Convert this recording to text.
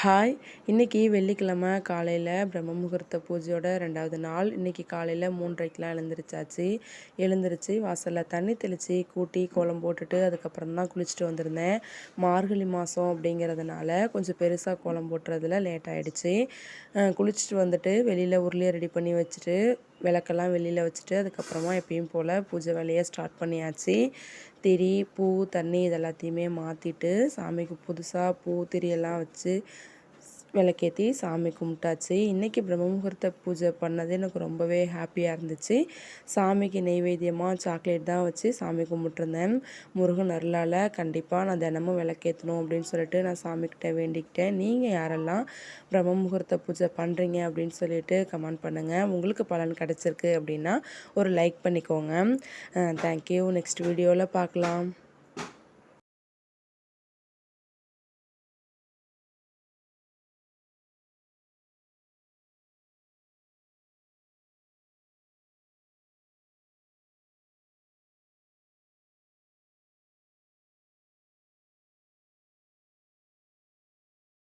Hi! இன்னைக்கு வெள்ளிக்கிழமை காலையில பிரம்ம முகூர்த்த பூஜையோட 2வது நாள். இன்னைக்கு காலையில 3:30க்கெலாம் எழுந்திரிச்சாச்சு. எழுந்திரிச்சு வாசல்ல தண்ணி தெளித்து கூட்டி கோலம் போட்டுட்டு அதுக்கப்புறம் தான் குளிச்சுட்டு வந்திருந்தேன். மார்கழி மாதம் அப்படிங்கிறதுனால கொஞ்சம் பெருசாக கோலம் போட்டுறதுல லேட் ஆகிடுச்சு. குளிச்சுட்டு வந்துட்டு வெளியில் உருளியை ரெடி பண்ணி வச்சுட்டு விளக்கெல்லாம் வெளியில் வச்சுட்டு அதுக்கப்புறமா எப்பயும் போல் பூஜை வேலையை ஸ்டார்ட் பண்ணியாச்சு. திரி, பூ, தண்ணி இது எல்லாத்தையுமே மாற்றிட்டு சாமிக்கு புதுசாக பூ திரியெல்லாம் வச்சு விளக்கேற்றி சாமி கும்பிட்டாச்சு. இன்றைக்கி பிரம்ம முகூர்த்த பூஜை பண்ணது எனக்கு ரொம்பவே ஹாப்பியாக இருந்துச்சு. சாமிக்கு நெய்வேத்தியமாக சாக்லேட் தான் வச்சு சாமி கும்பிட்ருந்தேன். முருகன் அருளால் கண்டிப்பாக நான் தினமும் விளக்கேற்றணும் அப்படின்னு சொல்லிட்டு நான் சாமிக்கிட்ட வேண்டிக்கிட்டேன். நீங்கள் யாரெல்லாம் பிரம்ம முகூர்த்த பூஜை பண்ணுறீங்க அப்படின்னு சொல்லிட்டு கமெண்ட் பண்ணுங்கள். உங்களுக்கு பலன் கிடச்சிருக்கு அப்படின்னா ஒரு லைக் பண்ணிக்கோங்க. தேங்க்யூ. நெக்ஸ்ட் வீடியோவில் பார்க்கலாம்.